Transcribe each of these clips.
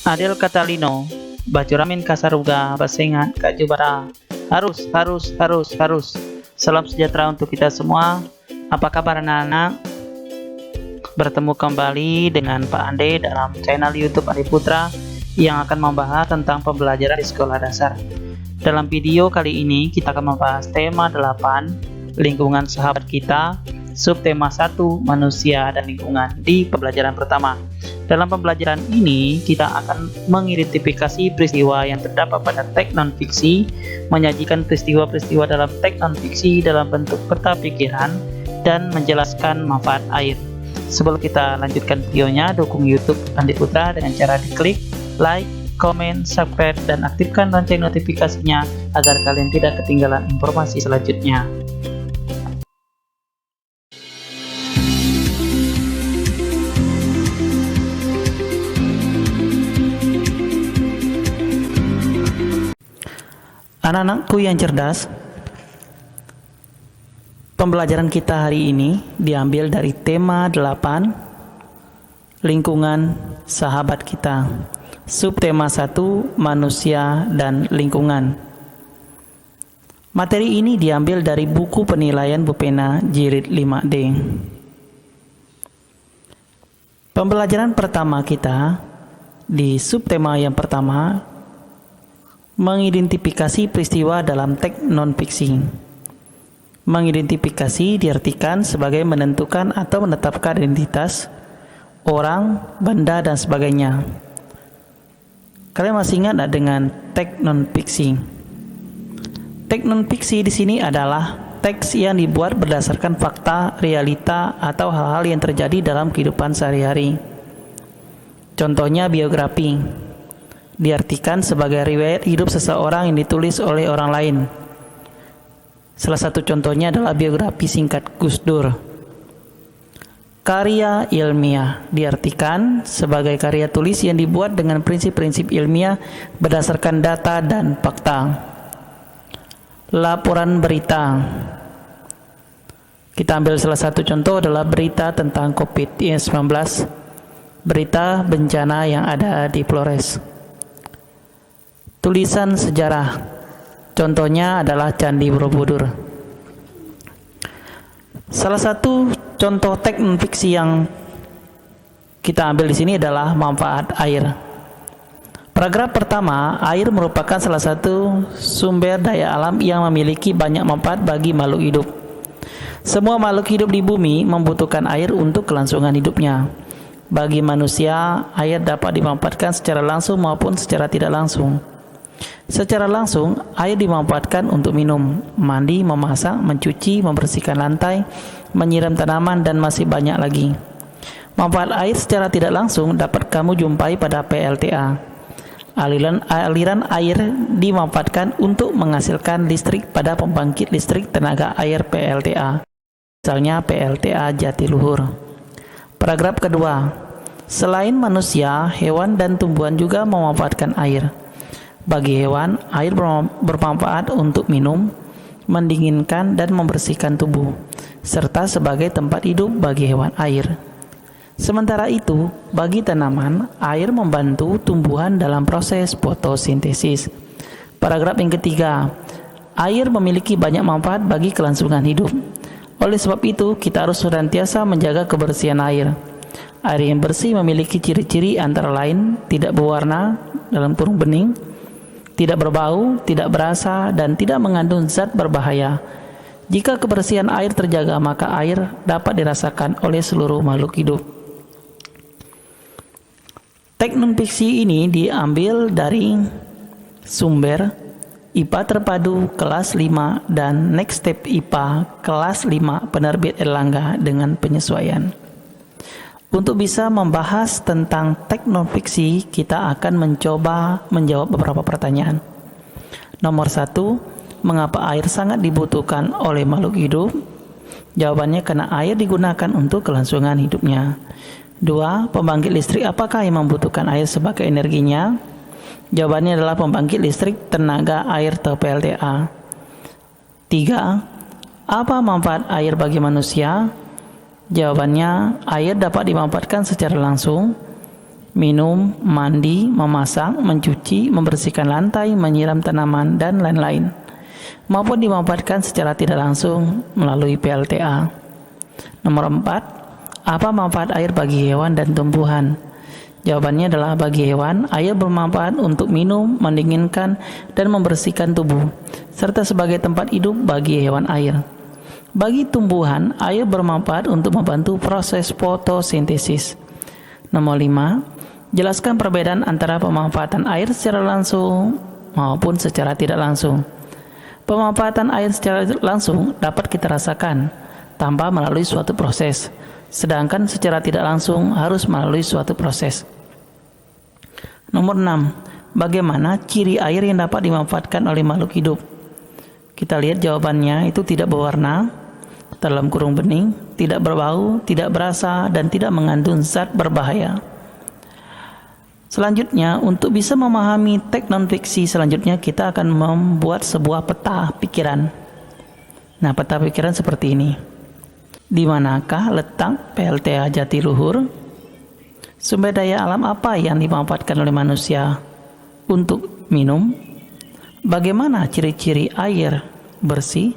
Adel Catalino, Bacuramin Kasaruga, Basengan, Kak Jubara. Harus. Salam sejahtera untuk kita semua. Apa kabar anak-anak? Bertemu kembali dengan Pak Ande dalam channel YouTube Ande Putra yang akan membahas tentang pembelajaran di sekolah dasar. Dalam video kali ini kita akan membahas tema 8, lingkungan sahabat kita, subtema 1, manusia dan lingkungan di pembelajaran pertama. Dalam pembelajaran ini kita akan mengidentifikasi peristiwa yang terdapat pada teks non-fiksi, menyajikan peristiwa-peristiwa dalam teks non-fiksi dalam bentuk peta pikiran, dan menjelaskan manfaat air. Sebelum kita lanjutkan videonya, dukung YouTube Ande Putra dengan cara diklik like, komen, subscribe, dan aktifkan lonceng notifikasinya agar kalian tidak ketinggalan informasi selanjutnya. Anak-anakku yang cerdas, pembelajaran kita hari ini diambil dari tema 8, lingkungan sahabat kita. Subtema 1, manusia dan lingkungan. Materi ini diambil dari buku penilaian Bu Pena Jilid 5D. Pembelajaran pertama kita di subtema yang pertama, mengidentifikasi peristiwa dalam teks non-fiksi. Mengidentifikasi diartikan sebagai menentukan atau menetapkan identitas orang, benda, dan sebagainya. Kalian masih ingat dengan teks non-fiksi? Teks non-fiksi di sini adalah teks yang dibuat berdasarkan fakta, realita, atau hal-hal yang terjadi dalam kehidupan sehari-hari. Contohnya biografi. Diartikan sebagai riwayat hidup seseorang yang ditulis oleh orang lain. Salah satu contohnya adalah biografi singkat Gus Dur. Karya ilmiah diartikan sebagai karya tulis yang dibuat dengan prinsip-prinsip ilmiah berdasarkan data dan fakta. Laporan berita. Kita ambil salah satu contoh adalah berita tentang COVID-19, berita bencana yang ada di Flores. Tulisan sejarah, contohnya adalah Candi Borobudur. Salah satu contoh teks non-fiksi yang kita ambil di sini adalah manfaat air. Paragraf pertama, air merupakan salah satu sumber daya alam yang memiliki banyak manfaat bagi makhluk hidup. Semua makhluk hidup di bumi membutuhkan air untuk kelangsungan hidupnya. Bagi manusia, air dapat dimanfaatkan secara langsung maupun secara tidak langsung. Secara langsung, air dimanfaatkan untuk minum, mandi, memasak, mencuci, membersihkan lantai, menyiram tanaman, dan masih banyak lagi. Manfaat air secara tidak langsung dapat kamu jumpai pada PLTA. Aliran air dimanfaatkan untuk menghasilkan listrik pada pembangkit listrik tenaga air PLTA, misalnya PLTA Jatiluhur. Paragraf kedua, selain manusia, hewan dan tumbuhan juga memanfaatkan air. Bagi hewan, air bermanfaat untuk minum, mendinginkan, dan membersihkan tubuh, serta sebagai tempat hidup bagi hewan air. Sementara itu, bagi tanaman, air membantu tumbuhan dalam proses fotosintesis. Paragraf yang ketiga, air memiliki banyak manfaat bagi kelangsungan hidup. Oleh sebab itu, kita harus senantiasa menjaga kebersihan air. Air yang bersih memiliki ciri-ciri antara lain tidak berwarna dalam kurung bening, tidak berbau, tidak berasa, dan tidak mengandung zat berbahaya. Jika kebersihan air terjaga, maka air dapat dirasakan oleh seluruh makhluk hidup. Teks non-fiksi ini diambil dari sumber IPA Terpadu kelas 5 dan Next Step IPA kelas 5 penerbit Erlangga dengan penyesuaian. Untuk bisa membahas tentang teks non-fiksi, kita akan mencoba menjawab beberapa pertanyaan. Nomor 1, mengapa air sangat dibutuhkan oleh makhluk hidup? Jawabannya karena air digunakan untuk kelangsungan hidupnya. 2, pembangkit listrik apakah yang membutuhkan air sebagai energinya? Jawabannya adalah pembangkit listrik tenaga air atau PLTA. 3, apa manfaat air bagi manusia? Jawabannya, air dapat dimanfaatkan secara langsung. minum, mandi, memasak, mencuci, membersihkan lantai, menyiram tanaman, dan lain-lain, maupun dimanfaatkan secara tidak langsung melalui PLTA. Nomor 4, apa manfaat air bagi hewan dan tumbuhan? Jawabannya adalah bagi hewan, air bermanfaat untuk minum, mendinginkan, dan membersihkan tubuh, serta sebagai tempat hidup bagi hewan air. Bagi tumbuhan, air bermanfaat untuk membantu proses fotosintesis. Nomor 5, jelaskan perbedaan antara pemanfaatan air secara langsung maupun secara tidak langsung. Pemanfaatan air secara langsung dapat kita rasakan tanpa melalui suatu proses, sedangkan secara tidak langsung harus melalui suatu proses. Nomor 6, bagaimana ciri air yang dapat dimanfaatkan oleh makhluk hidup? Kita lihat jawabannya, itu tidak berwarna, dalam kurung bening, tidak berbau, tidak berasa, dan tidak mengandung zat berbahaya. Selanjutnya, untuk bisa memahami teks non-fiksi selanjutnya, kita akan membuat sebuah peta pikiran. Nah, peta pikiran seperti ini. Di manakah letak PLTA Jatiluhur? Sumber daya alam apa yang dimanfaatkan oleh manusia untuk minum? Bagaimana ciri-ciri air bersih?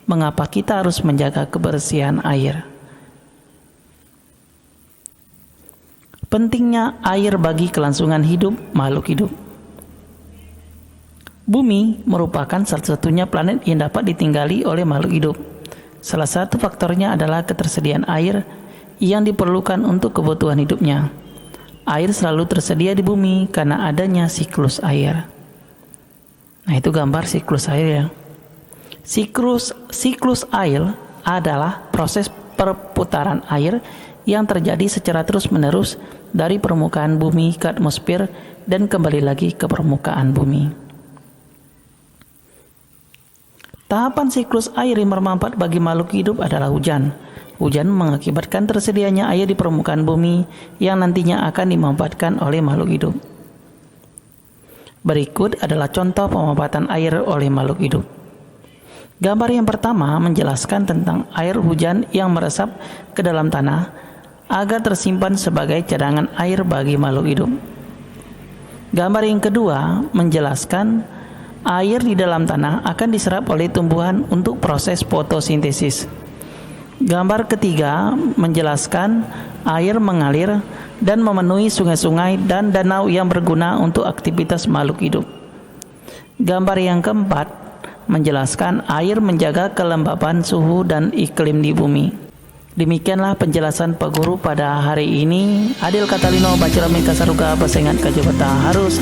Mengapa kita harus menjaga kebersihan air? Pentingnya air bagi kelangsungan hidup makhluk hidup. Bumi merupakan satu-satunya planet yang dapat ditinggali oleh makhluk hidup. Salah satu faktornya adalah ketersediaan air yang diperlukan untuk kebutuhan hidupnya. Air selalu tersedia di bumi karena adanya siklus air. Nah, itu gambar siklus air ya. Siklus air adalah proses perputaran air yang terjadi secara terus-menerus dari permukaan bumi ke atmosfer dan kembali lagi ke permukaan bumi. Tahapan siklus air yang bermanfaat bagi makhluk hidup adalah hujan. Hujan mengakibatkan tersedianya air di permukaan bumi yang nantinya akan dimanfaatkan oleh makhluk hidup. Berikut adalah contoh pemanfaatan air oleh makhluk hidup. Gambar yang pertama menjelaskan tentang air hujan yang meresap ke dalam tanah agar tersimpan sebagai cadangan air bagi makhluk hidup. Gambar yang kedua menjelaskan air di dalam tanah akan diserap oleh tumbuhan untuk proses fotosintesis. Gambar ketiga menjelaskan air mengalir dan memenuhi sungai-sungai dan danau yang berguna untuk aktivitas makhluk hidup. Gambar yang keempat menjelaskan air menjaga kelembapan suhu dan iklim di bumi. Demikianlah penjelasan Pak Guru pada hari ini. Adil Katalino Bacalami Kasaruka Pasengat Kajabata harus